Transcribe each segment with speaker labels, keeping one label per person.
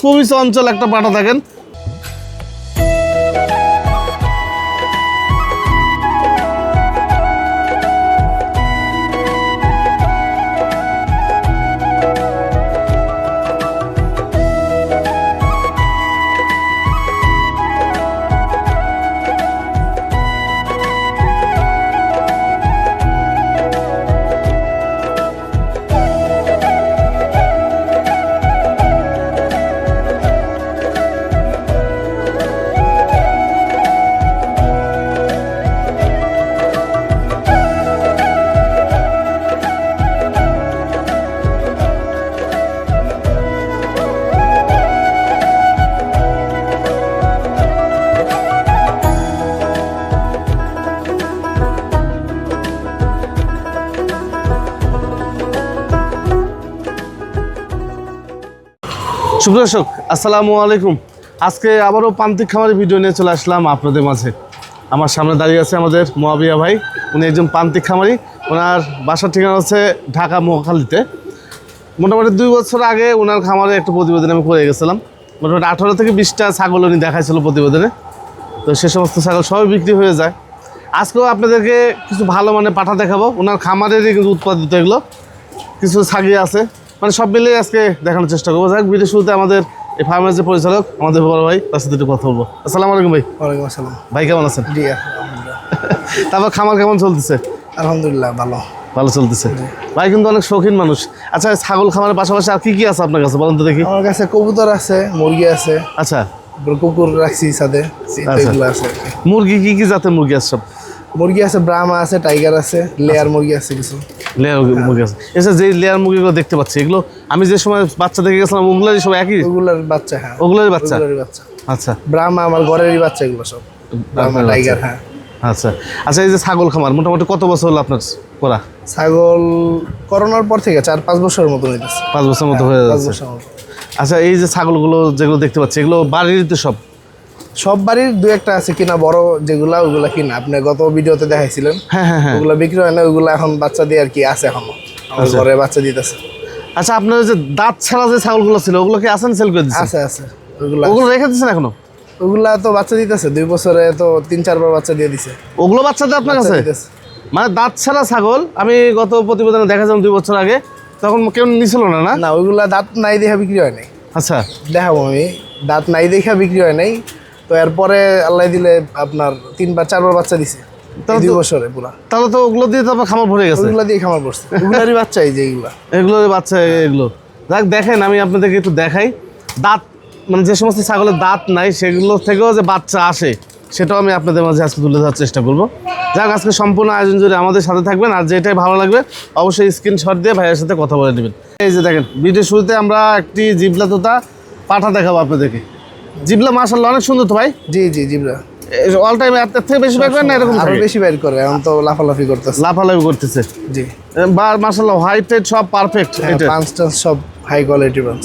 Speaker 1: খুবই চঞ্চল একটা পাঠা দেখেন। সুপ্রদর্শক আসসালামু আলাইকুম। আজকে আবারও প্রান্তিক খামারের ভিডিও নিয়ে চলে আসলাম আপনাদের মাঝে। আমার সামনে দাঁড়িয়ে আছে আমাদের মুয়াবিয়া ভাই। উনি একজন প্রান্তিক খামারি। ওনার বাসার ঠিকানা হচ্ছে ঢাকা মহাখালীতে। মোটামুটি 2 বছর আগে ওনার খামারে একটা প্রতিবেদন আমি করে গেছিলাম। মোটামুটি 18 থেকে 20টা ছাগল উনি দেখাইছিল প্রতিবেদনে। তো সে সমস্ত ছাগল সবই বিক্রি হয়ে যায়। আজকেও আপনাদেরকে কিছু ভালো মানে পাঠা দেখাবো। ওনার খামারেরই কিন্তু উৎপাদিত এগুলো, কিছু ছাগি আছে, মানে সব মিলিয়ে আজকে দেখানোর চেষ্টা করবো। যাক, ভিডিও শুরুতে আমাদের এই ফার্মের যে পরিচালক আমাদের বড় ভাই, তার সাথে একটু কথা বলবো। আসসালামু আলাইকুম ভাই।
Speaker 2: ওয়ালাইকুম আসসালাম।
Speaker 1: ভাই কেমন আছেন?
Speaker 2: জি আলহামদুলিল্লাহ।
Speaker 1: তারপর খামার কেমন চলতেছে?
Speaker 2: আলহামদুলিল্লাহ ভালো
Speaker 1: ভালো চলতেছে। ভাই কিন্তু অনেক শৌখিন মানুষ। আচ্ছা, ছাগল খামারের পাশাপাশি আর কি কি আছে আপনার কাছে বলেন তো দেখি।
Speaker 2: আমার কাছে কবুতর আছে, মুরগি আছে,
Speaker 1: আচ্ছা,
Speaker 2: কুকুর রাখছি সাথে, এগুলো আছে।
Speaker 1: মুরগি কি কি জাতের মুরগি আছে? সব
Speaker 2: মুরগি আছে, ব্রাহ্মা আছে, টাইগার আছে, লেয়ার মুরগি আছে কিছু।
Speaker 1: লেয়ার মুরগি আছে। এসে যে লেয়ার মুরগিগুলো দেখতে পাচ্ছি, এগুলো আমি যে সময় বাচ্চা দেখে গেছিলাম ওগুলোরই সব একই?
Speaker 2: ওগুলোর বাচ্চা, হ্যাঁ
Speaker 1: ওগুলোরই বাচ্চা।
Speaker 2: ওগুলোরই বাচ্চা।
Speaker 1: আচ্ছা,
Speaker 2: ব্রাহ্মা আমার ঘরেরই বাচ্চা, এগুলো সব ব্রাহ্মা টাইগার। হ্যাঁ
Speaker 1: আচ্ছা আচ্ছা। এই যে ছাগল খামার মোটামুটি কত বছর হলো আপনার করা?
Speaker 2: ছাগল করোনার পর থেকে 4-5 বছরের মতো হইতেছে।
Speaker 1: 5 বছর মতো হয়ে
Speaker 2: 5
Speaker 1: যাচ্ছে।
Speaker 2: বছর মতো।
Speaker 1: আচ্ছা, এই যে ছাগলগুলো যেগুলো দেখতে পাচ্ছি, এগুলো বাড়ির তো সব?
Speaker 2: সব বাড়ির 2-1টা আছে কিনা, বড় যেগুলা ওগুলা কিনা। আপনি গত ভিডিওতে দেখাইছিলেন।
Speaker 1: হ্যাঁ হ্যাঁ হ্যাঁ।
Speaker 2: ওগুলা বিক্রি হয় না, ওগুলা এখন বাচ্চা দিয়ে আর কি আছে, এখনো আমার ঘরে বাচ্চা দিতেছে।
Speaker 1: আচ্ছা, আপনার যে দাঁত ছাড়া যে ছাগলগুলো ছিল ওগুলো কি আছেন সেল করে দিচ্ছেন?
Speaker 2: আছে আছে, ওগুলা
Speaker 1: ওগুলো রেখে দিচ্ছেন এখনো?
Speaker 2: ওগুলা তো বাচ্চা দিতেছে, 2 বছরে তো 3-4 বার বাচ্চা দিয়ে দিছে।
Speaker 1: ওগুলো বাচ্চা দেয় আপনার কাছে? মানে দাঁত ছাড়া ছাগল আমি গত প্রতিবেদনে দেখাছিলাম 2 বছর আগে, তখন কেউ নিছিল না? না
Speaker 2: না, ওইগুলা দাঁত নাই দেখা বিক্রি হয় নাই।
Speaker 1: আচ্ছা,
Speaker 2: দেখাবো আমি, দাঁত নাই দেখা বিক্রি হয় নাই। তো এরপরে আল্লাহ দিলে আপনার 3-4 বার বাচ্চা দিছে 2 বছরে পুরা।
Speaker 1: তাহলে তো ওগুলো দিয়ে তো আপনার খামার ভরে গেছে।
Speaker 2: ওগুলা দিয়ে খামার পড়ছে, ওগুলারই বাচ্চা। এই যে এগুলা,
Speaker 1: এগুলোর বাচ্চা এগুলো। যাক, দেখেন আমি আপনাদেরকে একটু দেখাই। দাঁত মানে যে সমস্ত ছাগলের দাঁত নাই সেগুলো থেকেও যে বাচ্চা আসে সেটাও আমি আপনাদের মাঝে আজকে তুলে ধরার চেষ্টা করবো। যাক, আজকে সম্পূর্ণ আয়োজন জুড়ে আমাদের সাথে থাকবেন। আর যেটাই ভালো লাগবে অবশ্যই স্ক্রিনশট দিয়ে ভাইয়ের সাথে কথা বলে নেবেন। এই যে দেখেন, ভিডিও শুরুতে আমরা একটি জিবলা তোতা পাঠা দেখাবো আপনাদেরকে। জিবলা মাশাআল্লাহ অনেক সুন্দর তো ভাই।
Speaker 2: জি জি জিবরা
Speaker 1: অল টাইম এর থেকে বেশি বের করেন না? এরকম
Speaker 2: আরো বেশি বের করে, এখন তো লাফালাফি করতেছে,
Speaker 1: লাফালাফি করতেছে।
Speaker 2: জি,
Speaker 1: মাশাআল্লাহ হোয়াইট টেড সব পারফেক্ট। এটা
Speaker 2: পাঁচটা সব হাই কোয়ালিটি পাঁচ।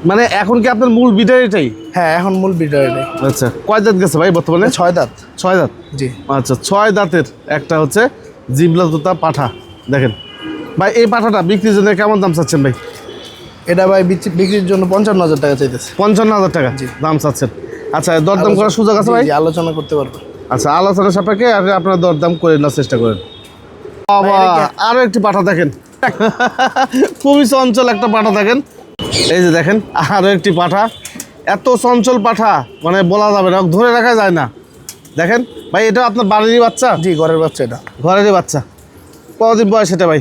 Speaker 1: মানে এখন কি আপনার মূল বিটার এটাই?
Speaker 2: হ্যাঁ, এখন মূল বিটার এটাই।
Speaker 1: আচ্ছা, কয় দাঁত গেছে ভাই বর্তমানে?
Speaker 2: 6 দাঁত।
Speaker 1: 6 দাঁত?
Speaker 2: জি।
Speaker 1: আচ্ছা, 6 দাঁতের একটা হচ্ছে জিবলা তোতা পাঠা। দেখেন ভাই, এই পাঠাটা বিক্রির জন্য কেমন দাম চাচ্ছেন ভাই?
Speaker 2: এটা ভাই বিক্রির জন্য 55,000 টাকা চাইতেছে।
Speaker 1: 55,000 টাকা দাম চাচ্ছেন? আচ্ছা, দরদাম করার সুযোগ আছে ভাই?
Speaker 2: আলোচনা করতে পারবো।
Speaker 1: আচ্ছা, আলোচনা সাপেক্ষে আপনারা দরদাম করে নেওয়ার চেষ্টা করেন। আরো একটি পাঠা দেখেন, খুবই চঞ্চল একটা পাঠা দেখেন। এই যে দেখেন, আরো একটি পাঠা। এত চঞ্চল পাঠা মানে বলা যাবে না, ধরে রাখা যায় না। দেখেন ভাই, এটা আপনার বাড়িরই বাচ্চা?
Speaker 2: জি, ঘরের বাচ্চা। এটা
Speaker 1: ঘরেরই বাচ্চা। কতদিন বয়স এটা ভাই?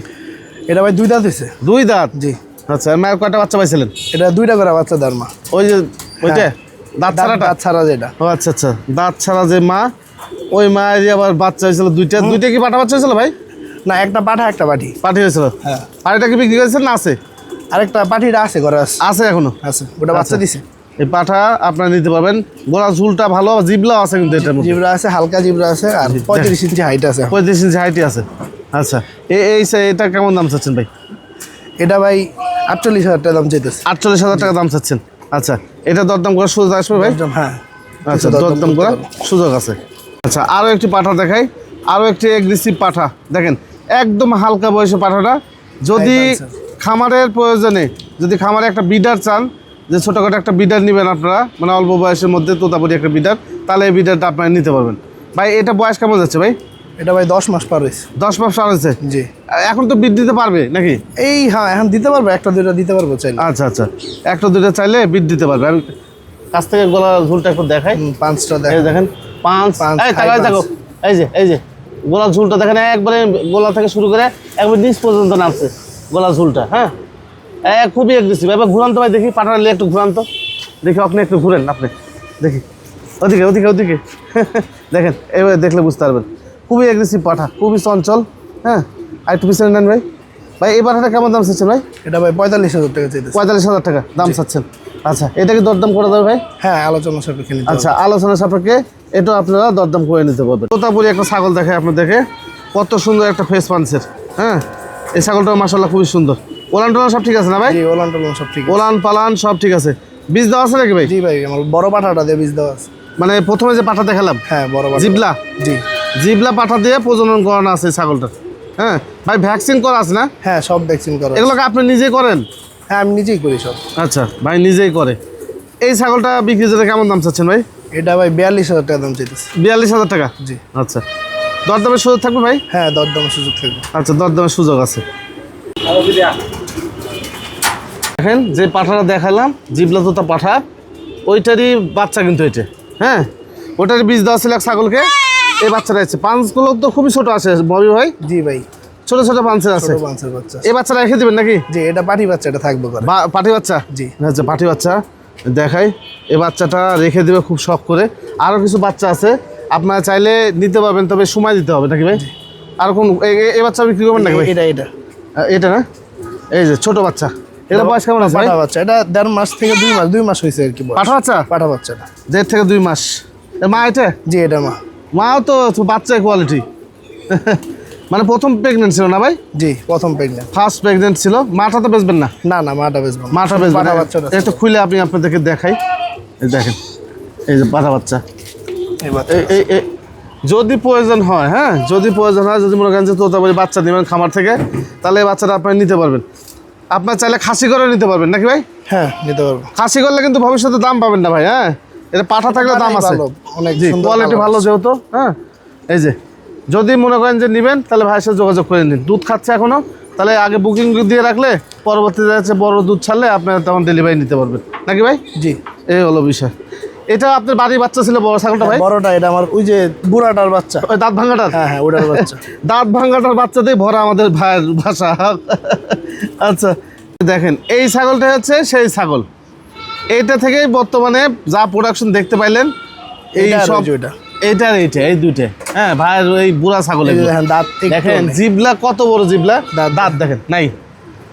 Speaker 2: এটা ভাই 2 দাঁত হয়েছে।
Speaker 1: 2 দাঁত?
Speaker 2: জি।
Speaker 1: আচ্ছা, মায়ের কয়টা বাচ্চা পাইছিলেন?
Speaker 2: এটা 2টা করে বাচ্চা দেওয়ার মা।
Speaker 1: ওই যে ওইটা দাঁত ছাড়াটা?
Speaker 2: দাঁত ছাড়া যেটা।
Speaker 1: ও আচ্ছা আচ্ছা, দাঁত ছাড়া যে মা, ওই মায়ের আবার বাচ্চা হয়েছিল 2টা। 2টা কি পাঠা বাচ্চা হয়েছিল ভাই?
Speaker 2: না, একটা পাঠা একটা পাঠি।
Speaker 1: পাঠি হয়েছিল?
Speaker 2: হ্যাঁ।
Speaker 1: পাঠিটা কি বিক্রি করেছেন না আছে?
Speaker 2: আরেকটা পাঠিটা আছে ঘরে, আছে।
Speaker 1: আছে এখনো?
Speaker 2: আছে, ওটা বাচ্চা দিছে।
Speaker 1: এই পাঠা আপনারা নিতে পারবেন। গোড়া ঝুলটা ভালো, জিবলাও আছে কিন্তু এটার মধ্যে।
Speaker 2: জিবরা আছে, হালকা জিবরা আছে, আর 35 ইঞ্চি হাইট আছে।
Speaker 1: 35 ইঞ্চি হাইটই আছে। আচ্ছা, এটা কেমন দাম চাচ্ছেন ভাই?
Speaker 2: এটা ভাই 48,000 টাকা দাম চাইতেছে।
Speaker 1: 48,000 টাকা দাম চাচ্ছেন? আচ্ছা, এটা দরদাম করার সুযোগ আসবে ভাই?
Speaker 2: হ্যাঁ।
Speaker 1: আচ্ছা, দরদাম করার সুযোগ আছে। আচ্ছা, আরও একটি পাঠা দেখাই। আরও একটি এগ্রেসিভ পাঠা দেখেন, একদম হালকা বয়সে পাঠাটা। যদি খামারের প্রয়োজনে যদি খামারে একটা বিডার চান, যে ছোটোখাটো একটা বিডার নেবেন আপনারা, মানে অল্প বয়সের মধ্যে তোতাপুরি একটা বিডার, তাহলে এই বিডারটা আপনারা নিতে পারবেন। ভাই এটা বয়স কেমন যাচ্ছে ভাই?
Speaker 2: এটা ভাই 10 মাস পার হয়েছে।
Speaker 1: 10 মাস পার হয়েছে?
Speaker 2: জি।
Speaker 1: এখন তো বিট দিতে পারবে নাকি?
Speaker 2: এই হ্যাঁ, এখন দিতে পারবো, একটা দুইটা দিতে পারবো চাইলে।
Speaker 1: আচ্ছা আচ্ছা, একটা দুটো চাইলে বিট দিতে পারবে। আমি কাছ থেকে গলা ঝুলটা একটু দেখাই।
Speaker 2: 5টা
Speaker 1: এই দেখেন, পাঁচ। এই তাকাই দেখো, এই যে গলার ঝুলটা দেখেন, একবারে গলা থেকে শুরু করে একবার নিচ পর্যন্ত নামছে গলার ঝুলটা। হ্যাঁ, খুবই এগ্রেসিভ। এবার ঘুরান তো ভাই দেখি, পাঠার নিয়ে একটু ঘুরান তো দেখি, আপনি একটু ঘুরেন আপনি দেখি, ওদিকে ওদিকে ওদিকে দেখেন, এবার দেখলে বুঝতে পারবেন। খুবই এগ্রেসিভ পাঠা, খুবই চঞ্চল। হ্যাঁ, আর একটু পিছনে নেন ভাই। ভাই এই পাঠাটা কেমন দাম চাচ্ছেন ভাই?
Speaker 2: এটা ভাই 45,000 টাকা চাইতেছে।
Speaker 1: 45,000 টাকা দাম চাচ্ছেন। আচ্ছা, এটা কি দরদাম করে দেবে ভাই?
Speaker 2: হ্যাঁ, আলোচনা সাপেক্ষে নিতে হবে।
Speaker 1: আচ্ছা, আলোচনা সাপেক্ষে এটা আপনারা দরদাম করে নিতে পারবেন। তোতাপুরি একটা ছাগল দেখে আপনাদেরকে, কত সুন্দর একটা ফেস পাঞ্চের। হ্যাঁ, এই ছাগলটাও মাশাআল্লাহ খুবই সুন্দর। ওলান টোলান সব ঠিক আছে না ভাই?
Speaker 2: জি, ওলান টোলান সব ঠিক আছে।
Speaker 1: ওলান পালান সব ঠিক আছে। বীজ দেওয়া আছে নাকি ভাই?
Speaker 2: জি ভাই, আমার বড় পাঠাটা দিয়ে বীজ দেওয়া আছে।
Speaker 1: মানে প্রথমে যে পাঠা দেখালাম,
Speaker 2: হ্যাঁ, বড় পাঠা।
Speaker 1: জিবলা?
Speaker 2: জি,
Speaker 1: জিবলা পাঠা দিয়ে প্রজনন করানো আছে ছাগলটার। হ্যাঁ ভাই, ভ্যাকসিন করা আছে না?
Speaker 2: হ্যাঁ, সব ভ্যাকসিন করা আছে।
Speaker 1: এগুলোকে আপনি নিজেই করেন?
Speaker 2: হ্যাঁ, আমি নিজেই করি সব।
Speaker 1: আচ্ছা, ভাই নিজেই করে। এই ছাগলটা বিক্রি যেতে কেমন দাম চাচ্ছেন ভাই?
Speaker 2: এটা ভাই 42,000 টাকা দাম চাইতেছে।
Speaker 1: 42,000 টাকা?
Speaker 2: জি।
Speaker 1: আচ্ছা, দরদামের সুযোগ থাকবে ভাই?
Speaker 2: হ্যাঁ, দরদামের সুযোগ থাকবে।
Speaker 1: আচ্ছা, দরদামের সুযোগ আছে। দেখেন যে পাঠাটা দেখালাম, জিবলা তোতা পাঠা, ওইটারই বাচ্চা কিন্তু এটা। হ্যাঁ, ওটারই বীজ দেওয়া ছিল এক ছাগলকে, এই বাচ্চাটা আছে। পাঁচগুলো তো খুবই ছোট আছে ববি ভাই?
Speaker 2: জি ভাই,
Speaker 1: ছোট ছোট পাঁচের আছে।
Speaker 2: ছোট পাঁচের বাচ্চা।
Speaker 1: এই বাচ্চাটা রেখে দেবেন নাকি?
Speaker 2: জি, এটা পাটি বাচ্চা, এটা থাকবে করে।
Speaker 1: পাঠি বাচ্চা?
Speaker 2: জি।
Speaker 1: আচ্ছা, পাঠি বাচ্চা দেখাই। এই বাচ্চাটা রেখে দেবে খুব শখ করে। আরও কিছু বাচ্চা আছে, আপনারা চাইলে নিতে পারবেন, তবে সময় দিতে হবে নাকি ভাই? আর কোন এই বাচ্চা বিক্রি করবেন নাকি ভাই? এটা না, এই যে ছোট বাচ্চা, এটা বয়স কেমন আছে ভাই?
Speaker 2: পাঠা বাচ্চা, এটা 1.5 মাস থেকে 2 মাস হয়েছে আর কি।
Speaker 1: পাঠা বাচ্চা?
Speaker 2: পাঠা বাচ্চাটা
Speaker 1: 1.5 থেকে 2 মাস। মা এটা?
Speaker 2: জি, এটা মা।
Speaker 1: মাও তো বাচ্চা কোয়ালিটি। মানে প্রথম প্রেগনেন্ট ছিল না ভাই?
Speaker 2: জি, প্রথম প্রেগনেন্ট,
Speaker 1: ফার্স্ট প্রেগনেন্ট ছিল। মাটা তো বেচবেন না?
Speaker 2: না না, মাটা বেচবো।
Speaker 1: মাটা বেচবেন?
Speaker 2: পাঠা বাচ্চাটা
Speaker 1: একটু খুলে আপনি আপনাদেরকে দেখাই। এই দেখেন, এই যে পাঠা বাচ্চা। যদি প্রয়োজন হয়, হ্যাঁ যদি প্রয়োজন হয়, যদি মনে করেন যে তোতাপুরি বাচ্চা নেবেন খামার থেকে, তাহলে এই বাচ্চাটা আপনি নিতে পারবেন। আপনার চাইলে খাসি করে নিতে পারবেন নাকি ভাই?
Speaker 2: হ্যাঁ, নিতে পারবো।
Speaker 1: খাসি করলে কিন্তু ভবিষ্যতে দাম পাবেন না ভাই। হ্যাঁ, এটা পাঠা থাকলে দাম আছে,
Speaker 2: অনেক
Speaker 1: কোয়ালিটি ভালো যেহেতু। হ্যাঁ, এই যে যদি মনে করেন যে নেবেন, তাহলে ভাইয়ের সাথে যোগাযোগ করে নিন। দুধ খাচ্ছে এখনও, তাহলে আগে বুকিং দিয়ে রাখলে পরবর্তীতে যাচ্ছে বড় দুধ ছাড়লে আপনার তখন ডেলিভারি নিতে পারবেন নাকি ভাই?
Speaker 2: জি,
Speaker 1: এই হলো বিষয়। এটা আপনার বাড়ির বাচ্চা ছিল বড় ছাগলটা ভাই?
Speaker 2: বড়টা এটা আমার ওই যে বুড়াটার বাচ্চা।
Speaker 1: ওই দাঁত ভাঙাটার?
Speaker 2: হ্যাঁ হ্যাঁ, ওটার বাচ্চা।
Speaker 1: দাঁত ভাঙাটার বাচ্চাতেই ভরা আমাদের ভাইয়ের ভাষা। আচ্ছা, দেখেন এই ছাগলটা হচ্ছে সেই ছাগল। এইটা থেকেই বর্তমানে যা প্রোডাকশন দেখতে পাইলেন, এই সব এইটার এইটা, এই দুইটা। হ্যাঁ, ভাইয়ের ওই বুড়া ছাগল।
Speaker 2: দাঁত
Speaker 1: দেখেন জিবলা কত বড় জিবলা, দাঁত দেখেন নাই,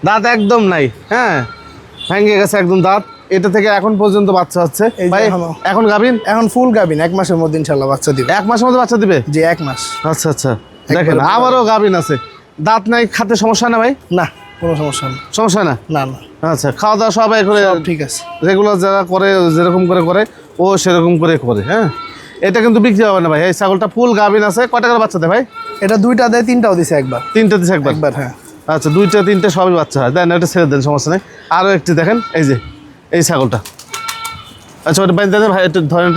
Speaker 1: দাঁত একদম নাই। হ্যাঁ, ভেঙে গেছে একদম দাঁত। এটা থেকে এখন পর্যন্ত বাচ্চা হচ্ছে ভাই। এখন গাভিন?
Speaker 2: এখন ফুল গাভিন, 1 মাসের মধ্যে ইনশাআল্লাহ বাচ্চা দিবে।
Speaker 1: 1 মাসের মধ্যে বাচ্চা দিবে?
Speaker 2: জি, 1 মাস।
Speaker 1: আচ্ছা আচ্ছা, দেখেন আবারও গাভিন আছে, দাঁত নাই, খাতে সমস্যা না ভাই?
Speaker 2: না, কোনো সমস্যা নেই।
Speaker 1: সমস্যা না?
Speaker 2: না না।
Speaker 1: আচ্ছা, খাওয়া দাওয়া সবাই করে
Speaker 2: ঠিক আছে,
Speaker 1: রেগুলার যারা করে যেরকম করে করে ও সেরকম করে করে। হ্যাঁ, এটা কিন্তু বিক্রি হবে না ভাই। এই ছাগলটা ফুল গাভিন আছে। কয় টাকার বাচ্চা দেয় ভাই?
Speaker 2: এটা 2টা দেয়, 3টাও দিছে একবার।
Speaker 1: 3টা দিছে একবার?
Speaker 2: একবার, হ্যাঁ।
Speaker 1: আচ্ছা, 2টা 3টে সবই বাচ্চা হয়, দেন এটা ছেড়ে দেন, সমস্যা নেই। আরও একটি দেখেন, এই যে এই ছাগলটা। আচ্ছা, ওটা বাইন দেন ভাই, একটু ধরেন।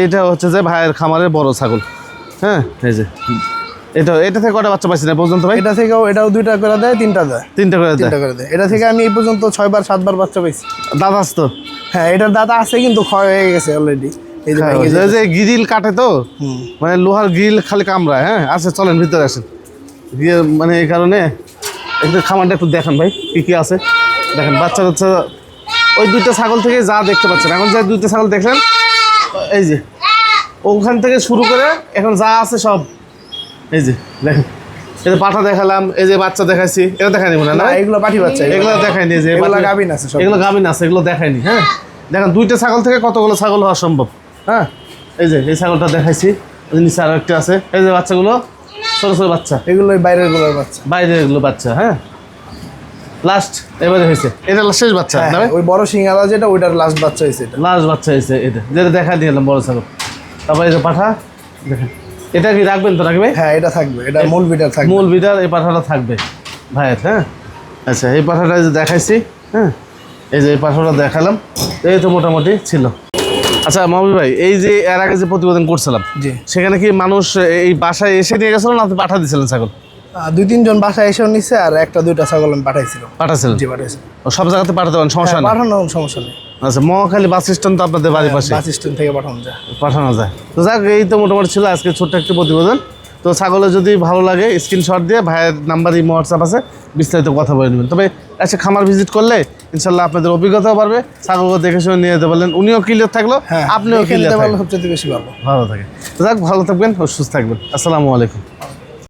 Speaker 1: এটা হচ্ছে যে ভাইয়ের খামারের বড় ছাগল। হ্যাঁ, এই যে এটা থেকে কটা বাচ্চা পাইছি না পর্যন্ত ভাই?
Speaker 2: এটাও 2টা করে দেয়, 3টা দেয়।
Speaker 1: 3টা করে দেয়?
Speaker 2: 3টা করে দেয়। এটা থেকে আমি এই পর্যন্ত 6বার বাচ্চা পাইছি।
Speaker 1: দাঁত আছে তো?
Speaker 2: হ্যাঁ, এটার দাঁত আছে কিন্তু ক্ষয় হয়ে গেছে অলরেডি। এই
Speaker 1: যে গ্রিল কাটে তো, মানে লোহার গ্রিল খালি কামড়ায়। হ্যাঁ, আচ্ছা চলেন ভিতরে আসেন। গিয়ে মানে এই কারণে একটু খামারটা একটু দেখান ভাই, কী কী আছে দেখেন। বাচ্চা কাচ্চা ওই 2টা ছাগল থেকে যা দেখতে পাচ্ছেন, এখন যে 2টা ছাগল দেখলেন, এই যে ওখান থেকে শুরু করে এখন যা আছে সব, এই যে দেখেন। এই যে পাঠা দেখালাম, এই যে বাচ্চা দেখাইছি, এটা দেখাইনি মনে হয় না?
Speaker 2: এগুলো পাঠি বাচ্চা,
Speaker 1: এগুলো দেখাইনি। যে
Speaker 2: এগুলো গাভিন আছে,
Speaker 1: এগুলো গাভিন আছে, এগুলো দেখাইনি। হ্যাঁ, দেখেন 2টা ছাগল থেকে কতগুলো ছাগল হওয়া সম্ভব। হ্যাঁ, এই যে এই ছাগলটা দেখাইছি, নিচে আরও একটা আছে। এই যে বাচ্চাগুলো ছোটো ছোটো বাচ্চা,
Speaker 2: এগুলো বাইরের গুলোর বাচ্চা,
Speaker 1: বাইরের এগুলো বাচ্চা। হ্যাঁ, লাস্ট এবারে হয়েছে, এটা শেষ বাচ্চা না ভাই?
Speaker 2: ওই বড় সিংহালা যেটা, ওইটার লাস্ট বাচ্চা হয়েছে। এটা
Speaker 1: লাস্ট বাচ্চা হয়েছে, এটা যেটা দেখা দিলাম বড় ছাগল। তারপর এই যে পাঠা দেখেন, এটা কি রাখবেন তো নাকি ভাই?
Speaker 2: হ্যাঁ, এটা থাকবে, এটা মূল বিটার থাকবে।
Speaker 1: মূল বিটার এই পাঠাটা থাকবে ভাইয়ের। হ্যাঁ, আচ্ছা এই পাঠাটা যে দেখাইছি, হ্যাঁ এই যে এই পাঠাটা দেখালাম, এই তো মোটামুটি ছিল। আচ্ছা মাহবুব ভাই, এই যে এর আগে যে প্রতিবেদন করছিলাম,
Speaker 2: জি।
Speaker 1: সেখানে কি মানুষ এই বাসায় এসে নিয়ে গেছিল না আপনি পাঠা দিয়েছিলেন ছাগল?
Speaker 2: 2-3 জন বাসায় এসেও নিচ্ছে, আর 1-2টা ছাগল আমি পাঠাইছিলাম।
Speaker 1: পাঠাছিলেন?
Speaker 2: জি, পাঠাইছি।
Speaker 1: ও সব জায়গাতে পাঠাতে পারেন, সমস্যা নেই?
Speaker 2: পাঠানো সমস্যা নেই।
Speaker 1: আচ্ছা মহাখালী বাস স্ট্যান্ড তো আপনাদের বাড়ির পাশে,
Speaker 2: বাস স্ট্যান্ড থেকে পাঠানো যায়।
Speaker 1: পাঠানো যায়। তো যাক, এই তো মোটামুটি ছিল আজকে ছোট্ট একটি প্রতিবেদন। তো ছাগলের যদি ভালো লাগে স্ক্রিনশট দিয়ে ভাইয়ের নাম্বার ইমো হোয়াটসঅ্যাপ আছে, বিস্তারিত কথা বলে নেবেন। তবে এসে খামার ভিজিট করলে ইনশাল্লাহ আপনাদের অভিজ্ঞতাও বাড়বে, ছাগলকে দেখে শুনে নিয়ে যেতে পারলেন, উনিও ক্লিয়ার থাকলো, আপনিও ক্লিয়ার থাকবেন,
Speaker 2: সবচেয়ে বেশি ভালো।
Speaker 1: ভালো থাকে। তো যাক, ভালো থাকবেন ও সুস্থ থাকবেন। আসসালামু আলাইকুম।